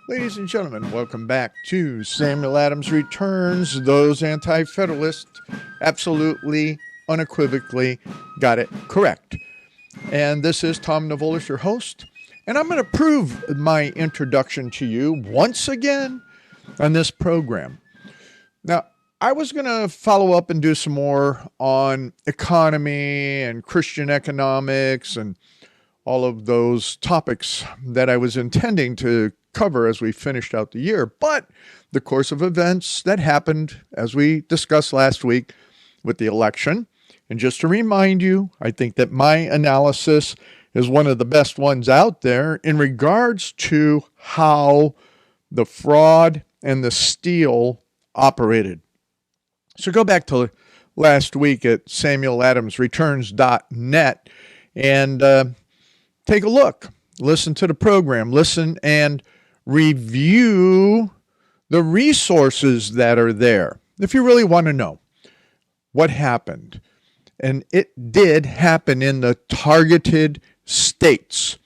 Ladies and gentlemen, welcome back to Samuel Adams Returns. Those anti-federalists absolutely, unequivocally got it correct. And this is Tom Navolis, your host. And I'm going to prove my introduction to you once again on this program. Now, I was going to follow up and do some more on economy and Christian economics and all of those topics that I was intending to cover as we finished out the year. But the course of events that happened, as we discussed last week with the election, and just to remind you, I think that my analysis is one of the best ones out there in regards to how the fraud and the steal operated. So go back to last week at samueladamsreturns.net and take a look. Listen to the program. Listen and review the resources that are there if you really want to know what happened. And it did happen in the targeted states,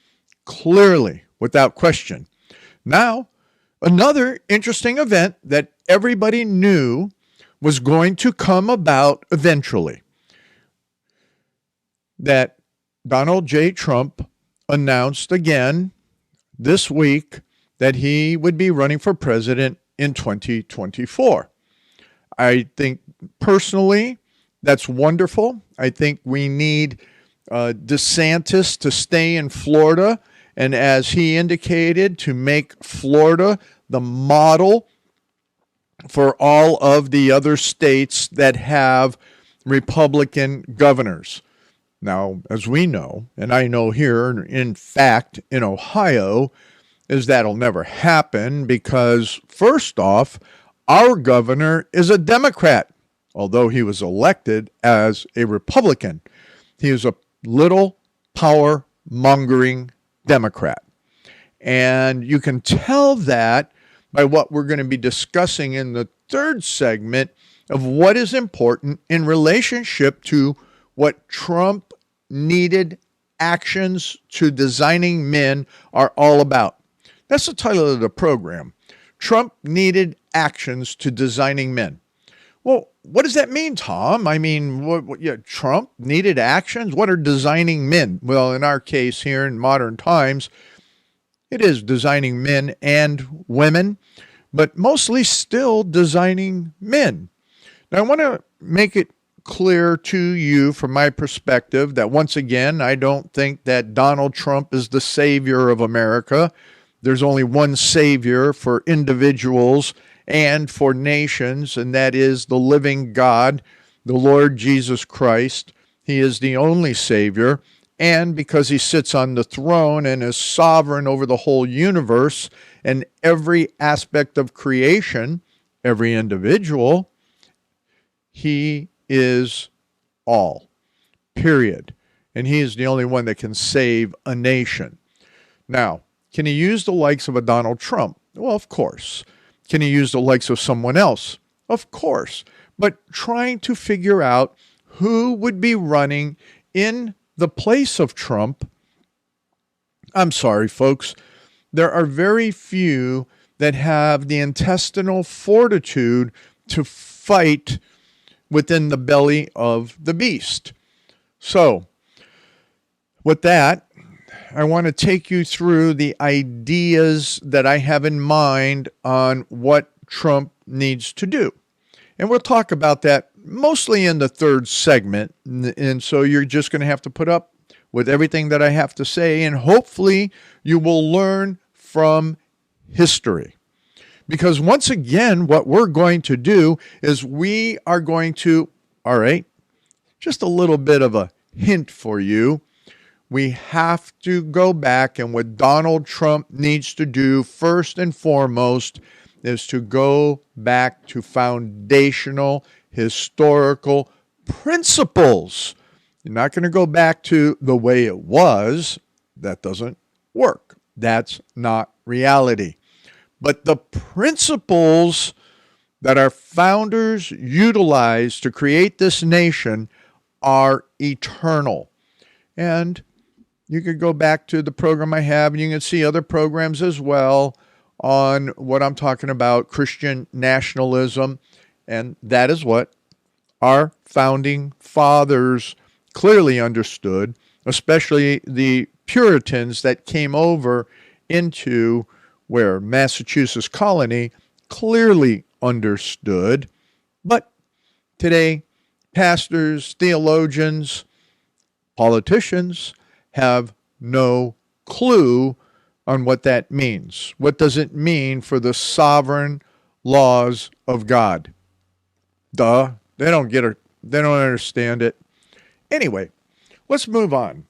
clearly, without question. Now, another interesting event that everybody knew was going to come about eventually, that Donald J. Trump announced again this week that he would be running for president in 2024. I think personally that's wonderful. I think we need DeSantis to stay in Florida, and as he indicated, to make Florida the model for all of the other states that have Republican governors. Now, as we know, and I know here, in fact, in Ohio, is that'll never happen because, first off, our governor is a Democrat, although he was elected as a Republican. He is a little power-mongering Democrat. And you can tell that by what we're going to be discussing in the third segment of what is important in relationship to what Trump needed actions to designing men are all about. That's the title of the program. Trump needed actions to designing men. Well, what does that mean, Tom? I mean, Trump needed actions? What are designing men? Well, in our case here in modern times, it is designing men and women, but mostly still designing men. Now, I want to make it clear to you from my perspective that once again, I don't think that Donald Trump is the savior of America. There's only one savior for individuals and for nations, and that is the living God, the Lord Jesus Christ. He is the only savior, and because he sits on the throne and is sovereign over the whole universe and every aspect of creation, every individual, he is all, period. And he is the only one that can save a nation. Now, can he use the likes of a Donald Trump? Well, of course. Can he use the likes of someone else? Of course. But trying to figure out who would be running in the place of Trump, I'm sorry, folks, there are very few that have the intestinal fortitude to fight within the belly of the beast. So, with that, I want to take you through the ideas that I have in mind on what Trump needs to do. And we'll talk about that mostly in the third segment. And so you're just going to have to put up with everything that I have to say, and hopefully you will learn from history. Because once again, what we're going to do is we are going to, all right, just a little bit of a hint for you. We have to go back, and what Donald Trump needs to do first and foremost is to go back to foundational historical principles. You're not going to go back to the way it was. That doesn't work. That's not reality. But the principles that our founders utilized to create this nation are eternal. And you could go back to the program I have, and you can see other programs as well on what I'm talking about, Christian nationalism, and that is what our founding fathers clearly understood, especially the Puritans that came over into where Massachusetts colony clearly understood. But today, pastors, theologians, politicians have no clue on what that means. What does it mean for the sovereign laws of God? Duh. They don't get it. They don't understand it. Anyway, let's move on.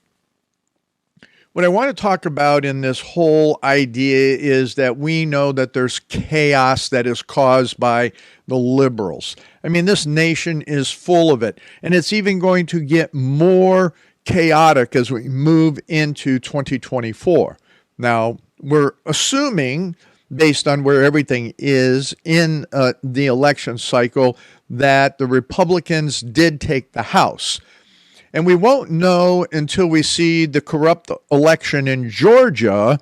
What I want to talk about in this whole idea is that we know that there's chaos that is caused by the liberals. I mean, this nation is full of it, and it's even going to get more chaotic as we move into 2024. Now, we're assuming, based on where everything is in the election cycle, that the Republicans did take the House. And we won't know until we see the corrupt election in Georgia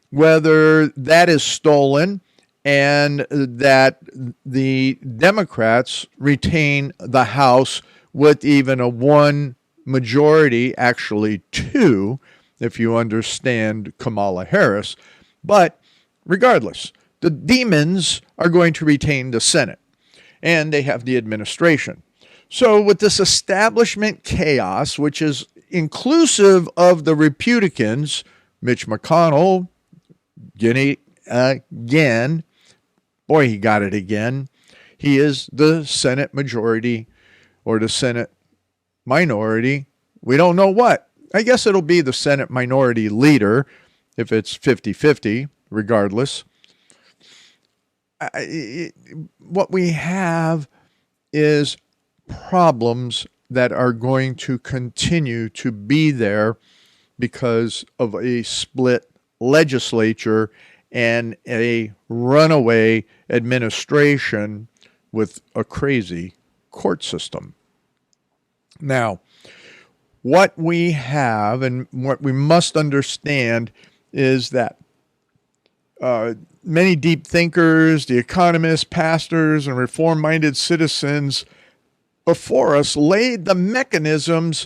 whether that is stolen and that the Democrats retain the House with even a one majority, actually two, if you understand Kamala Harris. But regardless, the demons are going to retain the Senate, and they have the administration. So with this establishment chaos, which is inclusive of the Republicans, Mitch McConnell, again, boy, he got it again. He is the Senate majority or the Senate minority. We don't know what. I guess it'll be the Senate minority leader if it's 50-50, regardless. What we have is problems that are going to continue to be there because of a split legislature and a runaway administration with a crazy court system. Now, what we have and what we must understand is that many deep thinkers, the economists, pastors, and reform-minded citizens before us laid the mechanisms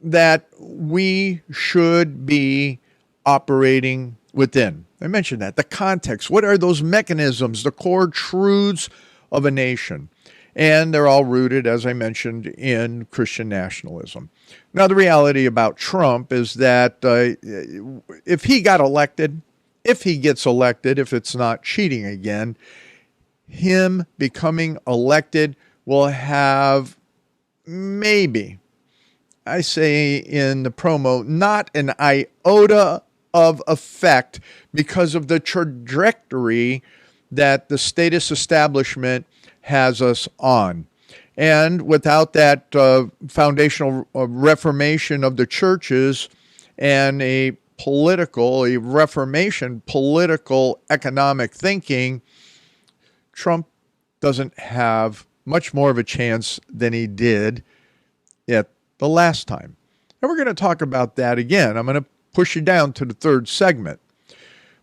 that we should be operating within. I mentioned that. The context. What are those mechanisms, the core truths of a nation? And they're all rooted, as I mentioned, in Christian nationalism. Now, the reality about Trump is that if he got elected, if he gets elected, if it's not cheating again, him becoming elected will have maybe, I say in the promo, not an iota of effect because of the trajectory that the status establishment has us on. And without that foundational reformation of the churches and a reformation, political, economic thinking, Trump doesn't have much more of a chance than he did at the last time. And we're going to talk about that again. I'm going to push you down to the third segment.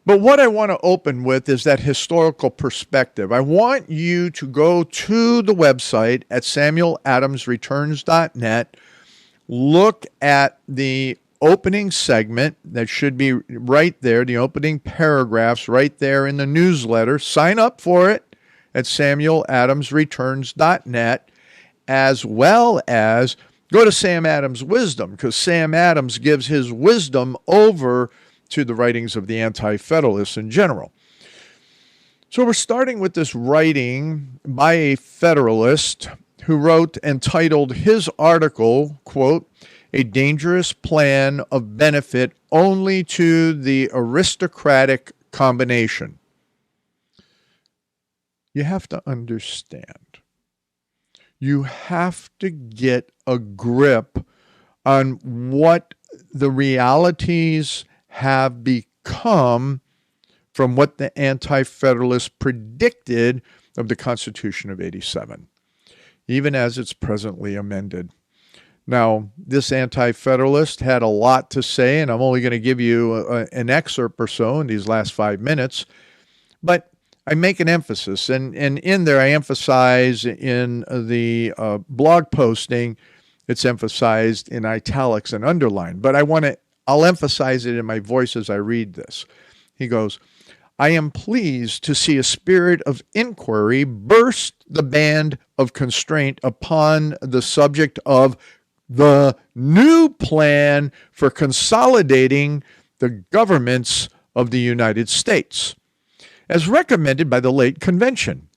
But what I want to open with is that historical perspective. I want you to go to the website at samueladamsreturns.net, look at the opening segment that should be right there, the opening paragraphs right there in the newsletter. Sign up for it at samueladamsreturns.net, as well as go to Sam Adams Wisdom, because Sam Adams gives his wisdom over to the writings of the anti-federalists in general. So we're starting with this writing by a Federalist who wrote and titled his article, quote, "A Dangerous Plan of Benefit Only to the Aristocratic Combination." You have to understand. You have to get a grip on what the realities have become from what the anti-federalists predicted of the Constitution of 87, even as it's presently amended. Now, this anti-federalist had a lot to say, and I'm only going to give you an excerpt or so in these last 5 minutes. But I make an emphasis, and in there I emphasize in the blog posting, it's emphasized in italics and underline. But I'll emphasize it in my voice as I read this. He goes, I am pleased to see a spirit of inquiry burst the band of constraint upon the subject of the new plan for consolidating the governments of the United States, as recommended by the late convention.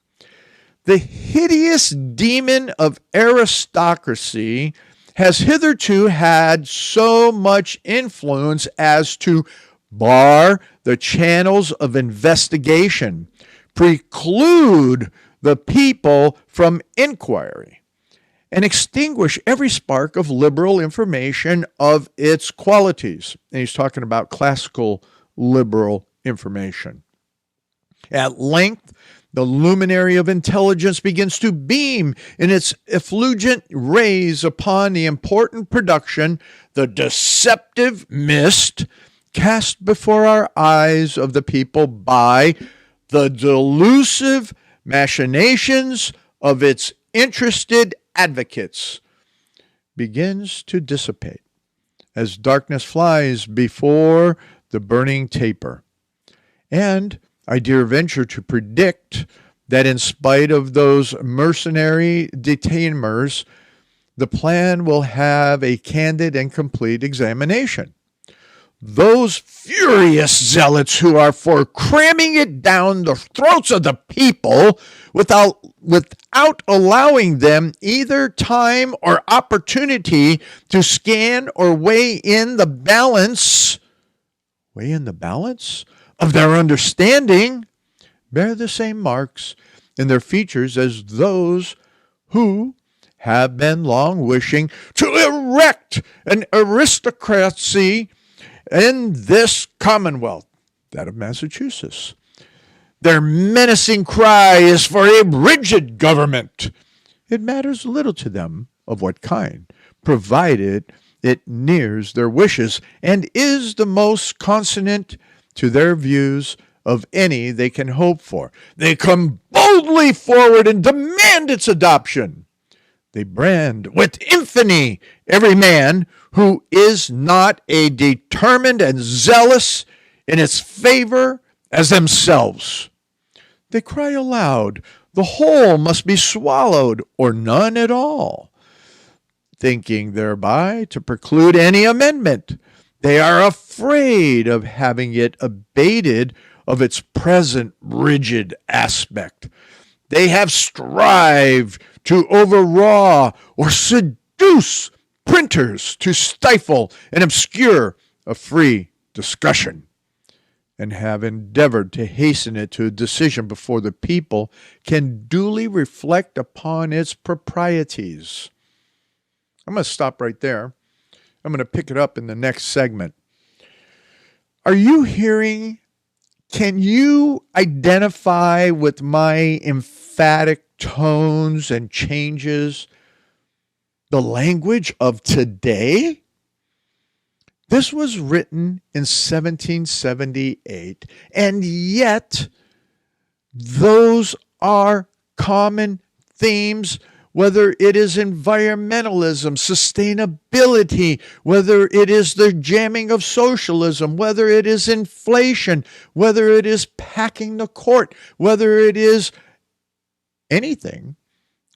The hideous demon of aristocracy has hitherto had so much influence as to bar the channels of investigation, preclude the people from inquiry, and extinguish every spark of liberal information of its qualities. And he's talking about classical liberal information. At length, the luminary of intelligence begins to beam in its effulgent rays upon the important production, the deceptive mist cast before our eyes of the people by the delusive machinations of its interested advocates, begins to dissipate as darkness flies before the burning taper. And I dare venture to predict that in spite of those mercenary detainers, the plan will have a candid and complete examination. Those furious zealots who are for cramming it down the throats of the people without allowing them either time or opportunity to scan or weigh in the balance of their understanding, bear the same marks in their features as those who have been long wishing to erect an aristocracy in this Commonwealth, that of Massachusetts. Their menacing cry is for a rigid government. It matters little to them of what kind, provided it nears their wishes and is the most consonant to their views of any they can hope for. They come boldly forward and demand its adoption. They brand with infamy every man who is not a determined and zealous in its favor as themselves. They cry aloud, the whole must be swallowed or none at all, thinking thereby to preclude any amendment. They are afraid of having it abated of its present rigid aspect. They have strived to overawe or seduce printers to stifle and obscure a free discussion, and have endeavored to hasten it to a decision before the people can duly reflect upon its proprieties. I'm going to stop right there. I'm going to pick it up in the next segment. Are you hearing? Can you identify with my emphatic tones and changes the language of today? This was written in 1778, and yet those are common themes, whether it is environmentalism, sustainability, whether it is the jamming of socialism, whether it is inflation, whether it is packing the court, whether it is anything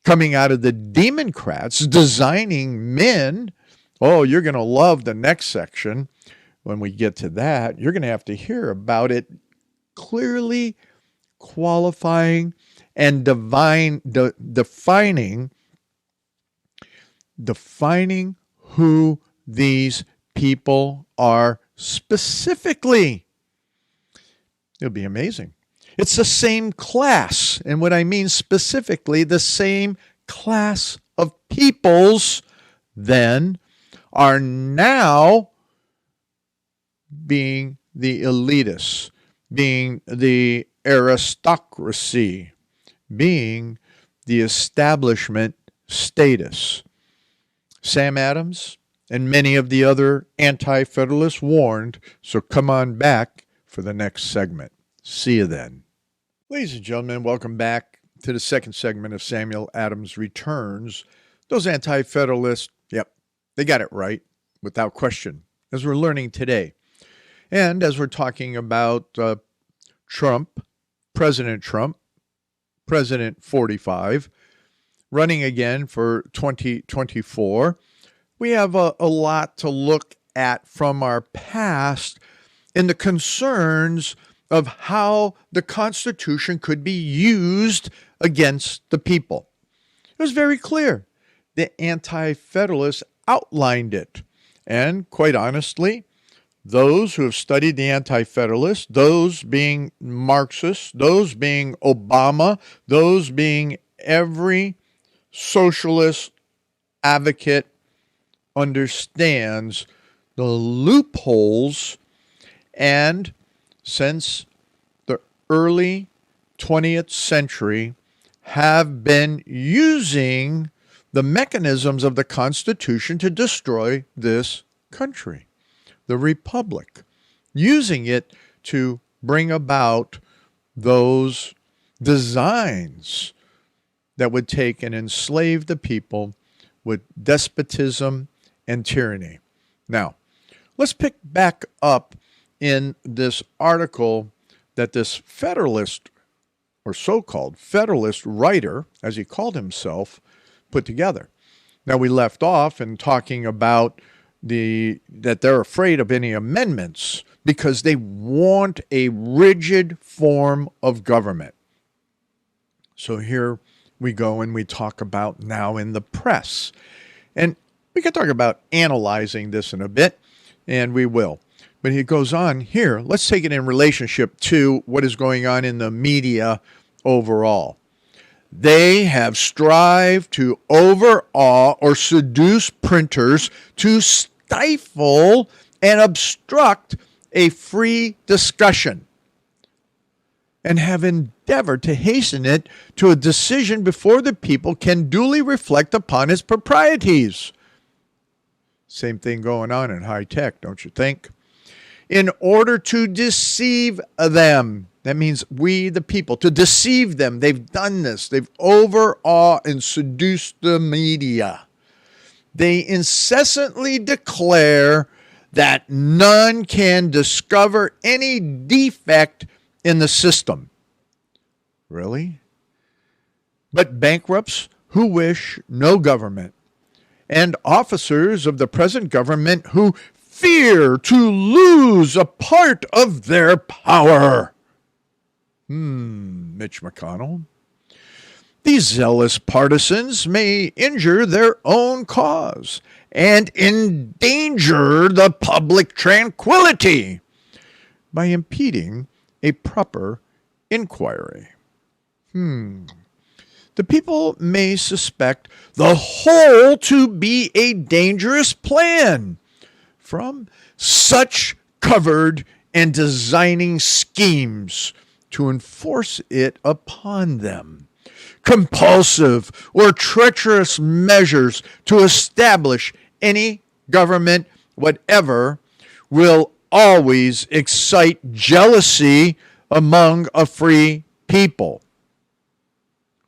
coming out of the Democrats designing men. Oh, you're going to love the next section. When we get to that, you're going to have to hear about it clearly qualifying and defining who these people are specifically. It'll be amazing. It's the same class, and what I mean specifically, the same class of peoples then are now being the elitists, being the aristocracy, being the establishment status. Sam Adams and many of the other anti-federalists warned, so come on back for the next segment. See you then. Ladies and gentlemen, welcome back to the second segment of Samuel Adams Returns. Those anti-federalists, yep, they got it right, without question, as we're learning today. And as we're talking about Trump, President 45, running again for 2024, we have a lot to look at from our past in the concerns of how the Constitution could be used against the people. It was very clear. The anti-federalists outlined it. And quite honestly, those who have studied the anti-federalists, those being Marxists, those being Obama, those being every socialist advocate, understands the loopholes, and since the early 20th century have been using the mechanisms of the Constitution to destroy this country, the Republic, using it to bring about those designs that would take and enslave the people with despotism and tyranny. Now, let's pick back up in this article that this Federalist, or so-called Federalist writer, as he called himself, put together. Now, we left off in talking about that they're afraid of any amendments because they want a rigid form of government. So here we go and we talk about now in the press. And we can talk about analyzing this in a bit, and we will. But he goes on here. Let's take it in relationship to what is going on in the media overall. They have strived to overawe or seduce printers to stifle and obstruct a free discussion, and have endeavored to hasten it to a decision before the people can duly reflect upon its proprieties. Same thing going on in high tech, don't you think? In order to deceive them. That means we, the people, to deceive them. They've done this. They've overawed and seduced the media. They incessantly declare that none can discover any defect in the system. Really? But bankrupts who wish no government, and officers of the present government who fear to lose a part of their power. Mitch McConnell. These zealous partisans may injure their own cause and endanger the public tranquility by impeding a proper inquiry. The people may suspect the whole to be a dangerous plan from such covered and designing schemes to enforce it upon them. Compulsive or treacherous measures to establish any government whatever will always excite jealousy among a free people.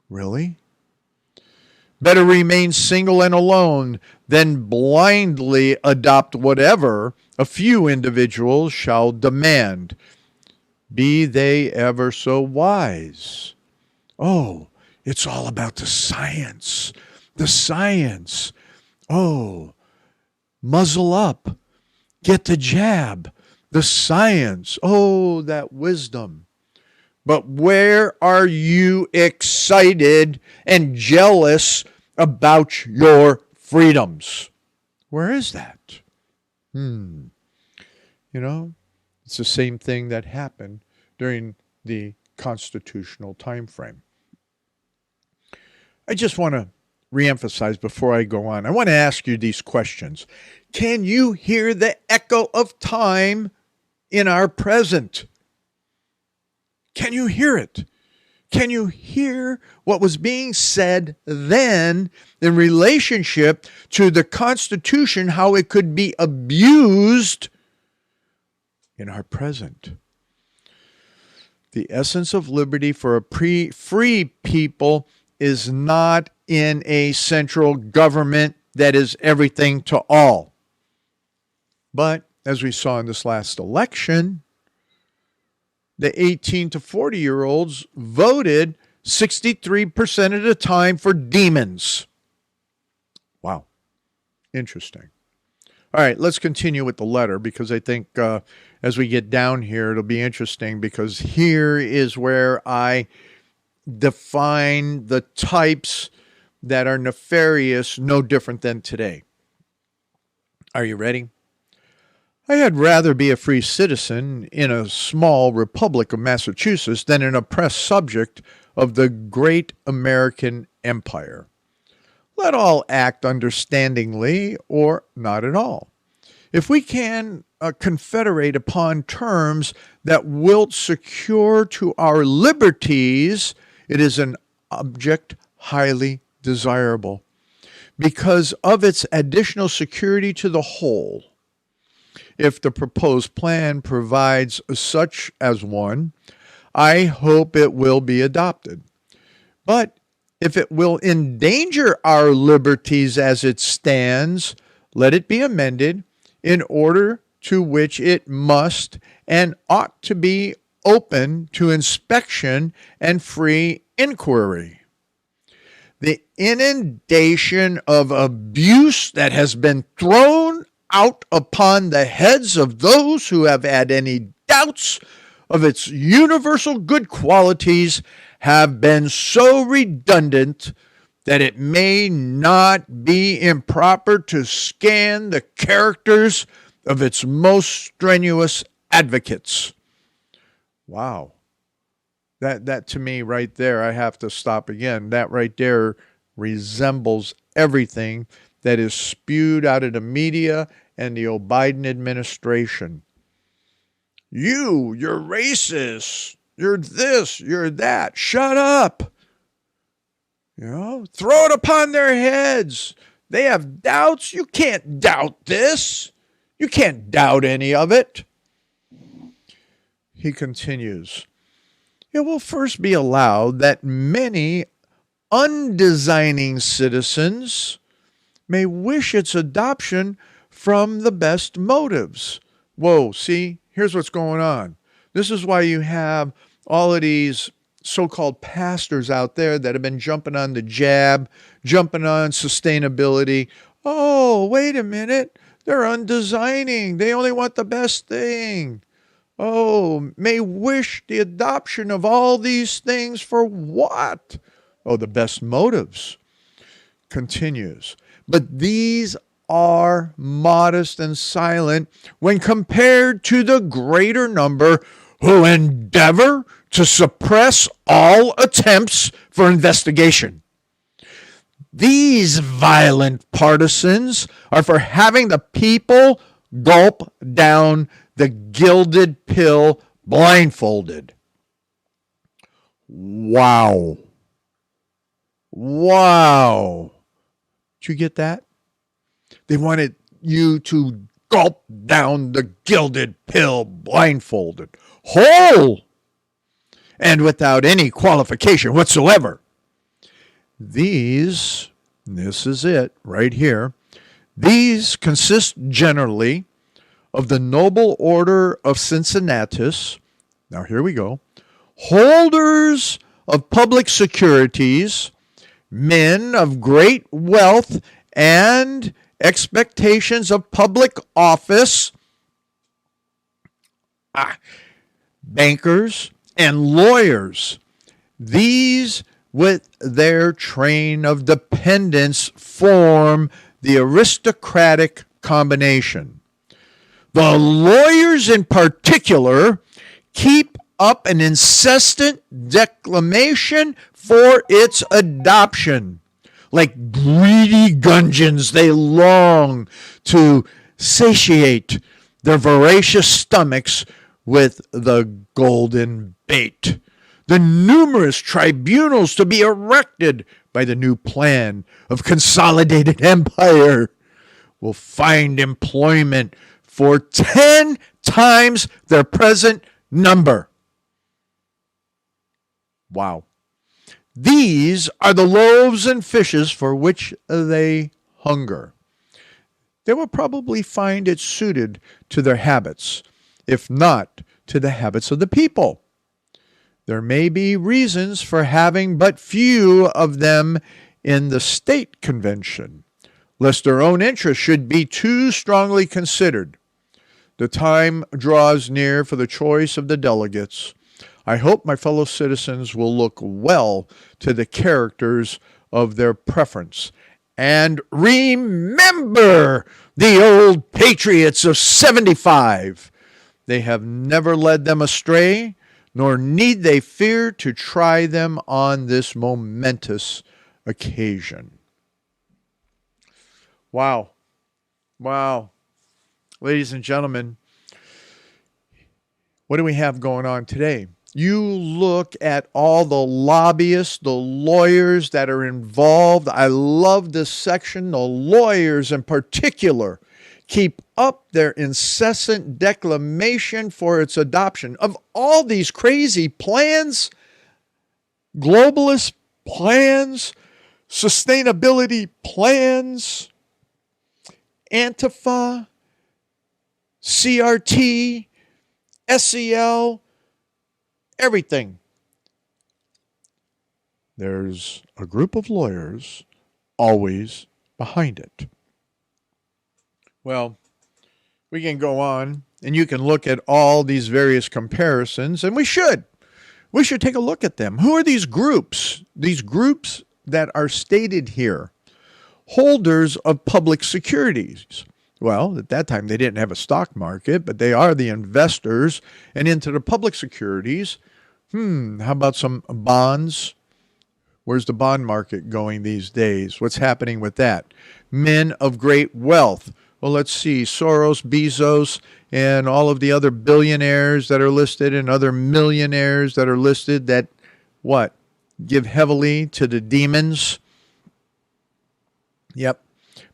Really? Better remain single and alone than blindly adopt whatever a few individuals shall demand, be they ever so wise. Oh, it's all about the science. The science. Oh, muzzle up. Get the jab. The science. Oh, that wisdom. But where are you excited and jealous about your freedoms? Where is that? You know, it's the same thing that happened during the constitutional time frame. I just want to reemphasize before I go on. I want to ask you these questions. Can you hear the echo of time in our present? Can you hear it? Can you hear what was being said then in relationship to the Constitution, how it could be abused in our present? The essence of liberty for a free people is not in a central government that is everything to all. But as we saw in this last election, the 18 to 40-year-olds voted 63% of the time for demons. Wow. Interesting. All right, let's continue with the letter, because I think as we get down here, it'll be interesting, because here is where I define the types that are nefarious, no different than today. Are you ready? I had rather be a free citizen in a small republic of Massachusetts than an oppressed subject of the great American empire. Let all act understandingly or not at all. If we can confederate upon terms that will secure to our liberties, it is an object highly desirable because of its additional security to the whole. If the proposed plan provides such as one, I hope it will be adopted. But if it will endanger our liberties as it stands, let it be amended, in order to which it must and ought to be open to inspection and free inquiry. The inundation of abuse that has been thrown out upon the heads of those who have had any doubts of its universal good qualities have been so redundant that it may not be improper to scan the characters of its most strenuous advocates. Wow. That to me right there, I have to stop again. That right there resembles everything that is spewed out of the media and the Biden administration. You're racist. You're this, you're that. Shut up. Throw it upon their heads. They have doubts. You can't doubt this. You can't doubt any of it. He continues, it will first be allowed that many undesigning citizens may wish its adoption from the best motives. Whoa, see, here's what's going on. This is why you have all of these so-called pastors out there that have been jumping on the jab, jumping on sustainability. Oh, wait a minute. They're undesigning. They only want the best thing. Oh, may wish the adoption of all these things for what? Oh, the best motives. Continues. But these are modest and silent when compared to the greater number who endeavor to suppress all attempts for investigation. These violent partisans are for having the people gulp down the gilded pill blindfolded. Wow. Wow. Did you get that? They wanted you to gulp down the gilded pill blindfolded, whole, and without any qualification whatsoever. This is it right here. These consist generally of the noble order of Cincinnatus. Now here we go. Holders of public securities, men of great wealth and expectations of public office, bankers and lawyers. These with their train of dependents form the aristocratic combination. The lawyers in particular keep up an incessant declamation for its adoption. Like greedy gudgeons, they long to satiate their voracious stomachs with the golden bait. The numerous tribunals to be erected by the new plan of consolidated empire will find employment for 10 times their present number. Wow. These are the loaves and fishes for which they hunger. They will probably find it suited to their habits, if not to the habits of the people. There may be reasons for having but few of them in the state convention, lest their own interests should be too strongly considered. The time draws near for the choice of the delegates. I hope my fellow citizens will look well to the characters of their preference and remember the old patriots of 75. They have never led them astray, nor need they fear to try them on this momentous occasion. Wow. Wow. Ladies and gentlemen, what do we have going on today? You look at all the lobbyists, the lawyers that are involved. I love this section. The lawyers in particular keep up their incessant declamation for its adoption of all these crazy plans, globalist plans, sustainability plans, Antifa, CRT, SEL, everything. There's a group of lawyers always behind it. Well, we can go on and you can look at all these various comparisons, and we should. We should take a look at them. Who are these groups? These groups that are stated here. Holders of public securities. Well, at that time they didn't have a stock market, but they are the investors and into the public securities. How about some bonds? Where's the bond market going these days? What's happening with that? Men of great wealth. Well, let's see. Soros, Bezos, and all of the other billionaires that are listed and other millionaires that are listed that, what? Give heavily to the demons. Yep.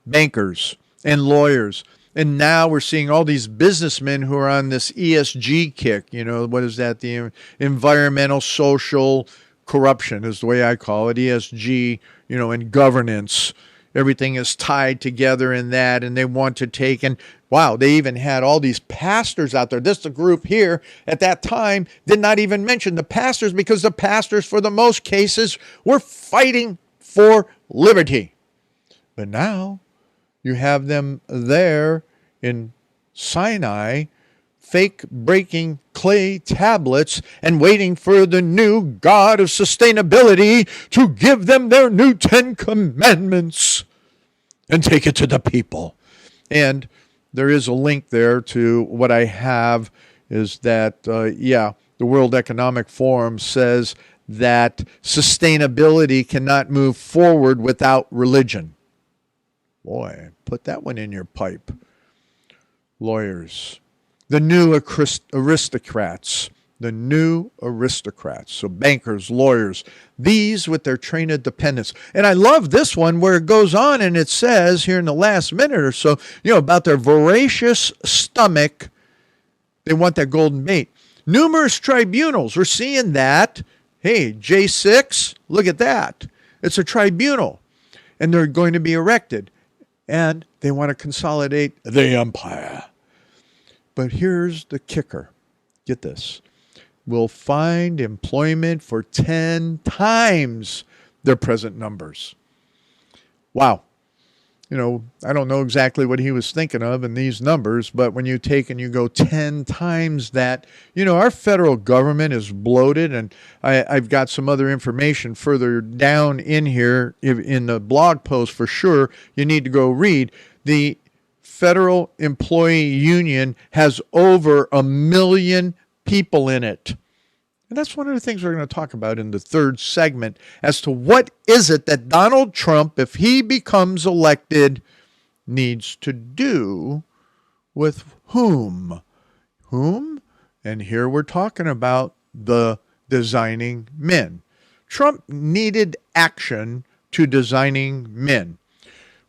Bankers and lawyers. And now we're seeing all these businessmen who are on this ESG kick. You know, what is that? The environmental, social corruption is the way I call it. ESG, and governance. Everything is tied together in that, and they want to take, and wow, they even had all these pastors out there. This is a group here at that time did not even mention the pastors, because the pastors, for the most cases, were fighting for liberty. But now you have them there in Sinai, fake breaking clay tablets and waiting for the new God of sustainability to give them their new 10 commandments and take it to the people. And there is a link there to what I have is that, the World Economic Forum says that sustainability cannot move forward without religion. Boy, put that one in your pipe. Lawyers. The new aristocrats. The new aristocrats. So bankers, lawyers, these with their trained dependents. And I love this one where it goes on and it says here in the last minute or so, about their voracious stomach. They want that golden bait. Numerous tribunals. We're seeing that. Hey, J6, look at that. It's a tribunal. And they're going to be erected. And they want to consolidate the empire. But here's the kicker. Get this. Will find employment for 10 times their present numbers. Wow. I don't know exactly what he was thinking of in these numbers, but when you take and you go 10 times that, our federal government is bloated, and I've got some other information further down in here in the blog post for sure. You need to go read. The Federal Employee Union has over 1 million people in it. And that's one of the things we're going to talk about in the third segment as to what is it that Donald Trump, if he becomes elected, needs to do with whom? Whom? And here we're talking about the designing men. Trump needed action to designing men.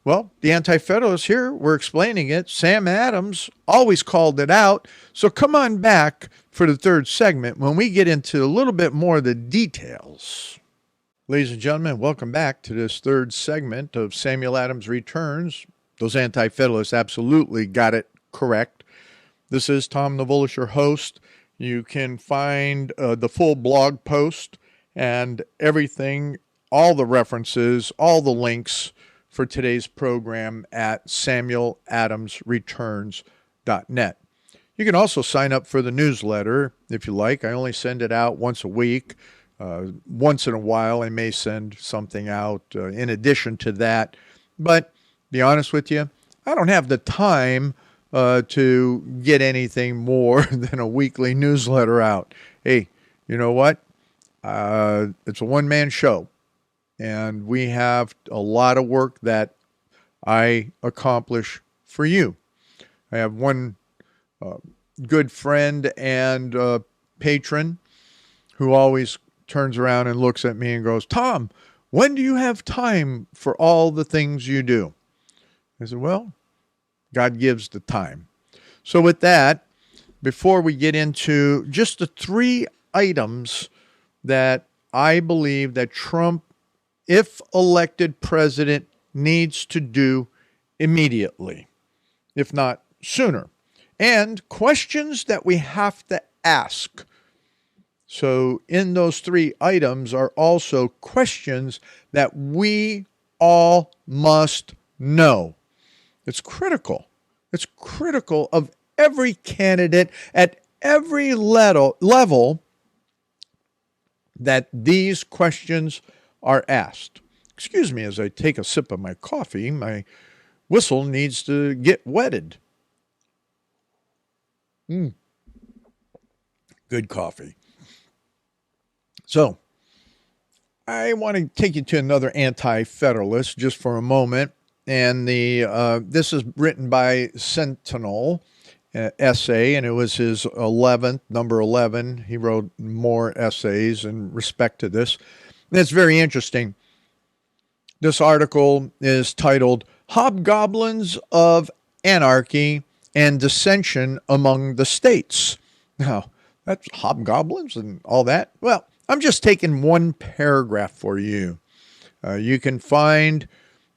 Well, the anti-federalists here, we're explaining it. Sam Adams always called it out. So come on back for the third segment when we get into a little bit more of the details. Ladies and gentlemen, welcome back to this third segment of Samuel Adams Returns. Those anti-federalists absolutely got it correct. This is Tom Navolis, your host. You can find the full blog post and everything, all the references, all the links for today's program at samueladamsreturns.net. You can also sign up for the newsletter if you like. I only send it out once a week. Once in a while, I may send something out in addition to that. But be honest with you, I don't have the time to get anything more than a weekly newsletter out. Hey, you know what? It's a one-man show. And we have a lot of work that I accomplish for you. I have one good friend and patron who always turns around and looks at me and goes, Tom, when do you have time for all the things you do? I said, well, God gives the time. So with that, before we get into just the three items that I believe that Trump, if elected president, needs to do immediately, if not sooner, and questions that we have to ask. So in those three items are also questions that we all must know. It's critical. It's critical of every candidate at every level that these questions are asked. Excuse me as I take a sip of my coffee. My whistle needs to get wetted. Good coffee. So, I want to take you to another anti-federalist just for a moment. And this is written by Sentinel essay, and it was his 11th, number 11. He wrote more essays in respect to this. And it's very interesting. This article is titled Hobgoblins of Anarchy and Dissension Among the States. Now, that's hobgoblins and all that. Well, I'm just taking one paragraph for you. You can find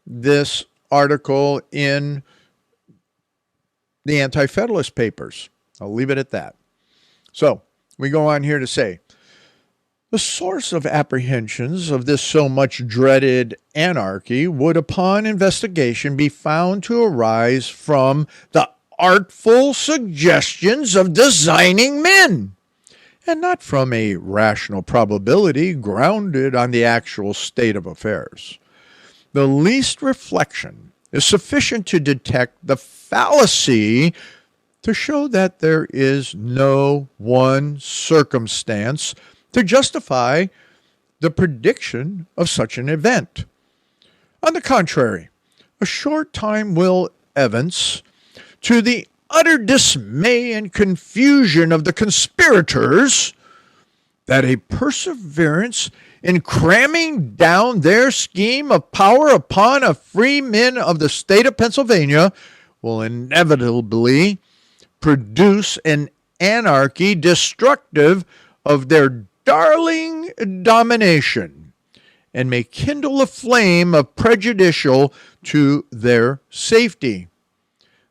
this article in the Anti-Federalist Papers. I'll leave it at that. So we go on here to say, the source of apprehensions of this so much dreaded anarchy would, upon investigation, be found to arise from the artful suggestions of designing men, and not from a rational probability grounded on the actual state of affairs. The least reflection is sufficient to detect the fallacy to show that there is no one circumstance to justify the prediction of such an event. On the contrary, a short time will evince, to the utter dismay and confusion of the conspirators, that a perseverance in cramming down their scheme of power upon a free men of the state of Pennsylvania will inevitably produce an anarchy destructive of their darling domination, and may kindle a flame of prejudicial to their safety.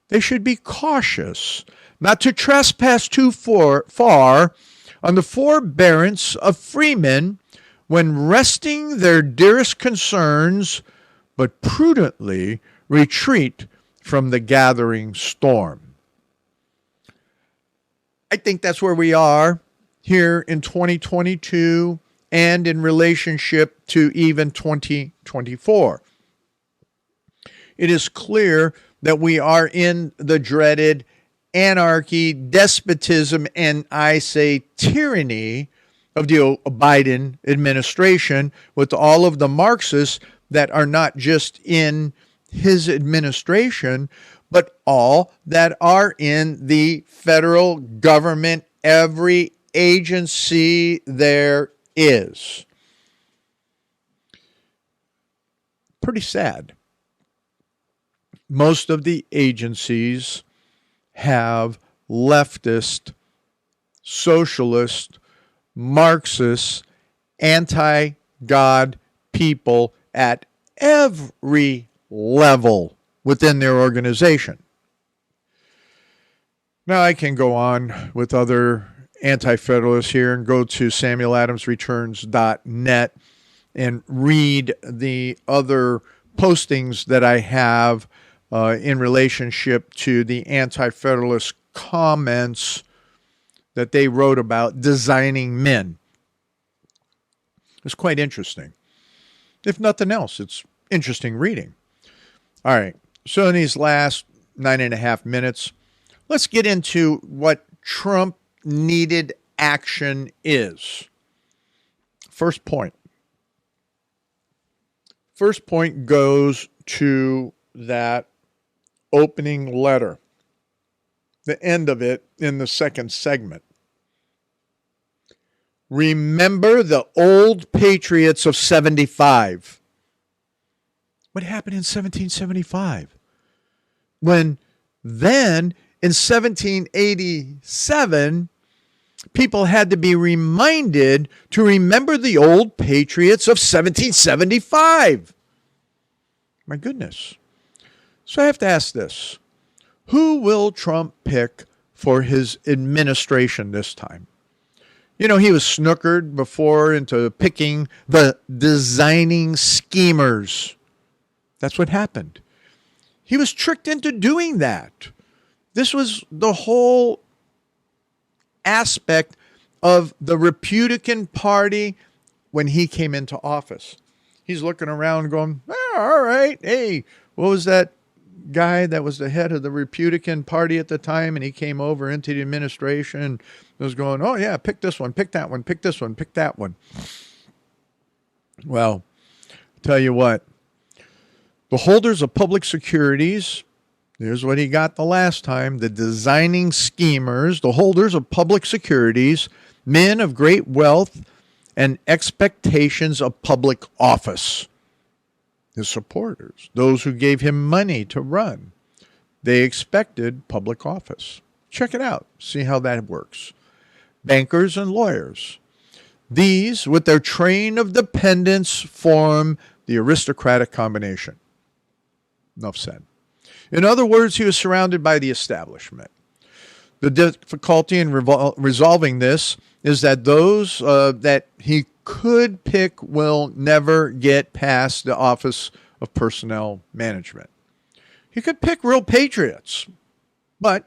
They should be cautious not to trespass too far on the forbearance of freemen when resting their dearest concerns, but prudently retreat from the gathering storm. I think that's where we are here in 2022 and in relationship to even 2024. It is clear that we are in the dreaded anarchy, despotism, and I say tyranny of the Biden administration, with all of the Marxists that are not just in his administration, but all that are in the federal government, every agency there is. Pretty sad. most of the agencies have leftist, socialist, Marxist, anti-God people at every level within their organization. Now, I can go on with other anti-federalists here and go to samueladamsreturns.net and read the other postings that I have in relationship to the anti-federalist comments that they wrote about designing men. It's quite interesting. If nothing else, it's interesting reading. All right, so in these last 9.5 minutes, let's get into what Trump needed action is. First point. First point goes to that opening letter, the end of it in the second segment. Remember the old patriots of 75. What happened in 1775? When then in 1787, people had to be reminded to remember the old patriots of 1775. My goodness. So I have to ask this. Who will Trump pick for his administration this time? You know, he was snookered before into picking the designing schemers. That's what happened. He was tricked into doing that. This was the whole aspect of the Republican Party when he came into office. He's looking around going, all right, hey, what was that guy that was the head of the Republican Party at the time, and he came over into the administration and was going, oh yeah, pick this one, pick that one, pick this one, pick that one. Well, tell you what, the holders of public securities, here's what he got the last time, the designing schemers, the holders of public securities, men of great wealth and expectations of public office. His supporters, those who gave him money to run, they expected public office. Check it out. See how that works. Bankers and lawyers. These, with their train of dependents, form the aristocratic combination. Enough said. In other words, he was surrounded by the establishment. The difficulty in resolving this is that those that he could pick will never get past the Office of Personnel Management. He could pick real patriots, but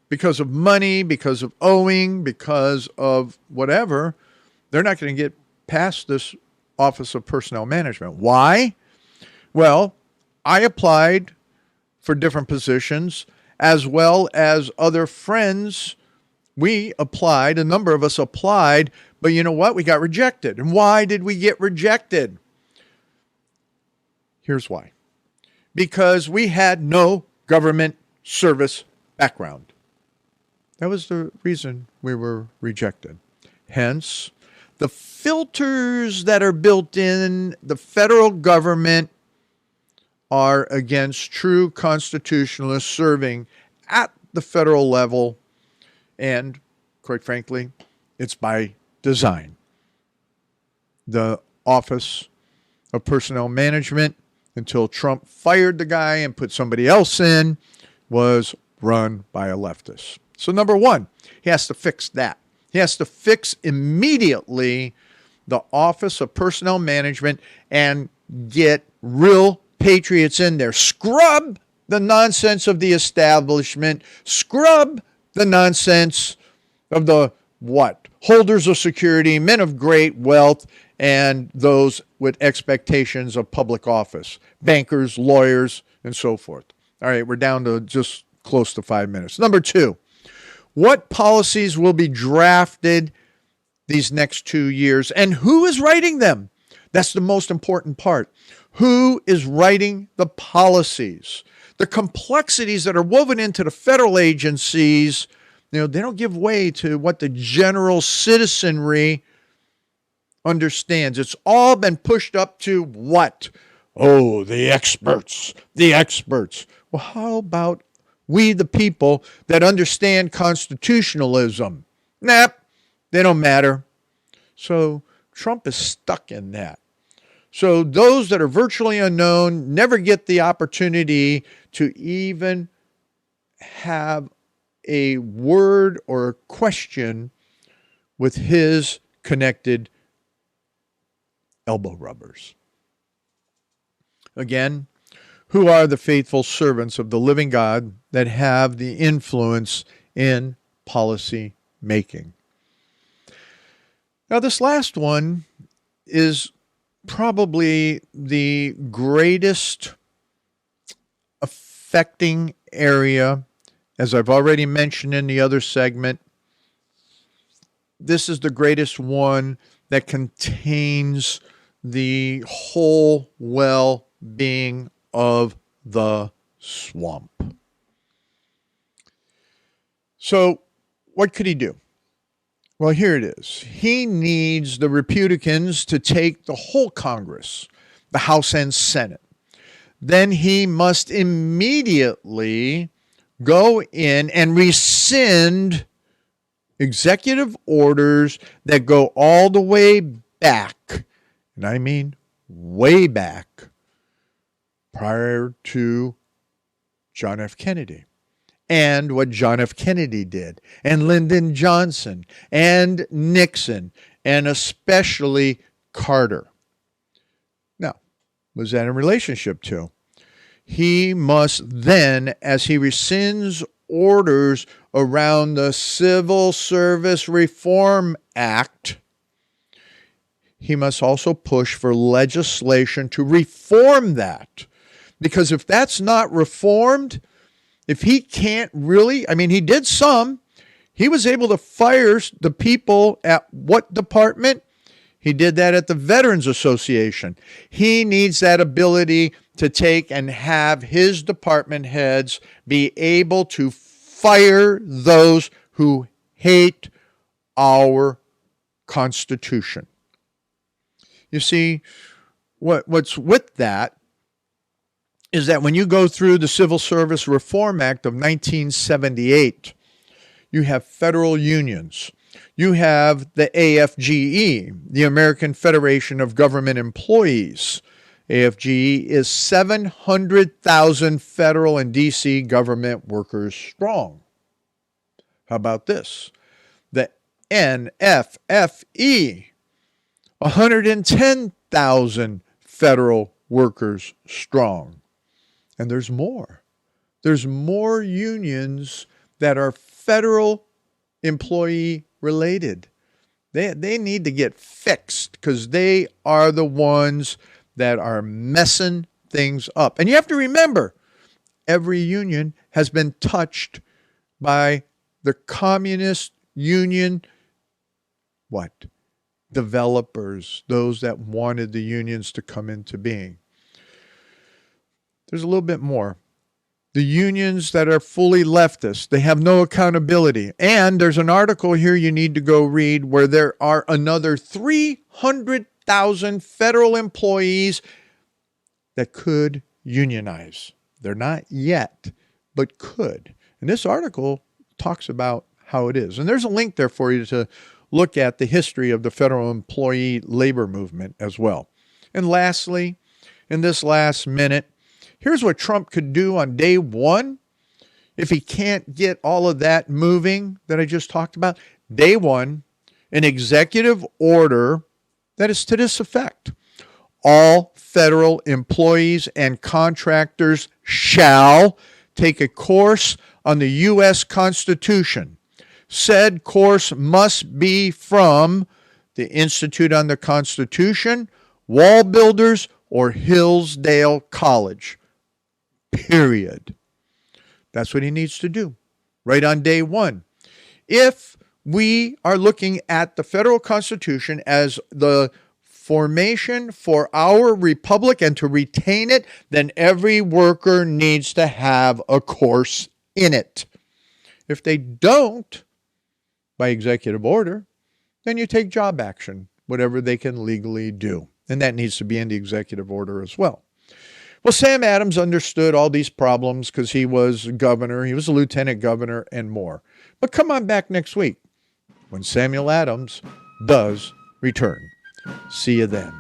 because of money, because of owing, because of whatever, they're not going to get past this Office of Personnel Management. Why? Well, I applied for different positions as well as other friends. We applied, a number of us applied, but you know what? We got rejected. And why did we get rejected? Here's why. Because we had no government service background. That was the reason we were rejected. Hence, the filters that are built in the federal government are against true constitutionalists serving at the federal level. And quite frankly, it's by design. The Office of Personnel Management, until Trump fired the guy and put somebody else in, was run by a leftist. So number one, he has to fix that. He has to fix immediately the Office of Personnel Management and get real patriots in there. Scrub the nonsense of the establishment. Scrub the nonsense of the what? Holders of security, men of great wealth, and those with expectations of public office. Bankers, lawyers, and so forth. All right, we're down to just close to 5 minutes. Number two, what policies will be drafted these next 2 years, and who is writing them? That's the most important part. Who is writing the policies? The complexities that are woven into the federal agencies, they don't give way to what the general citizenry understands. It's all been pushed up to what? Oh, the experts, the experts. Well, how about we, the people that understand constitutionalism? Nah, they don't matter. So Trump is stuck in that. So those that are virtually unknown never get the opportunity to even have a word or a question with his connected elbow rubbers. Again, who are the faithful servants of the living God that have the influence in policy making? Now, this last one is probably the greatest affecting area, as I've already mentioned in the other segment. This is the greatest one that contains the whole well-being of the swamp. So, what could he do? Well, here it is. He needs the Republicans to take the whole Congress, the House and Senate. Then he must immediately go in and rescind executive orders that go all the way back, and I mean way back, prior to John F. Kennedy. And what John F. Kennedy did, and Lyndon Johnson, and Nixon, and especially Carter. Now, was that in relationship to? He must then, as he rescinds orders around the Civil Service Reform Act, he must also push for legislation to reform that. Because if that's not reformed, if he can't really, he did some. He was able to fire the people at what department? He did that at the Veterans Association. He needs that ability to take and have his department heads be able to fire those who hate our Constitution. You see, what's with that is that when you go through the Civil Service Reform Act of 1978, you have federal unions. You have the AFGE, the American Federation of Government Employees. AFGE is 700,000 federal and D.C. government workers strong. How about this? The NFFE, 110,000 federal workers strong. And there's more. There's more unions that are federal employee related. They need to get fixed because they are the ones that are messing things up. And you have to remember, every union has been touched by the communist union, developers, those that wanted the unions to come into being. There's a little bit more. The unions that are fully leftist, they have no accountability. And there's an article here you need to go read where there are another 300,000 federal employees that could unionize. They're not yet, but could. And this article talks about how it is. And there's a link there for you to look at the history of the federal employee labor movement as well. And lastly, in this last minute, here's what Trump could do on day one if he can't get all of that moving that I just talked about. Day one, an executive order that is to this effect. All federal employees and contractors shall take a course on the U.S. Constitution. Said course must be from the Institute on the Constitution, Wall Builders, or Hillsdale College. Period. That's what he needs to do right on day one. If we are looking at the federal Constitution as the formation for our republic and to retain it, then every worker needs to have a course in it. If they don't, by executive order, then you take job action, whatever they can legally do. And that needs to be in the executive order as well. Well, Sam Adams understood all these problems because he was governor, he was a lieutenant governor, and more. But come on back next week when Samuel Adams does return. See you then.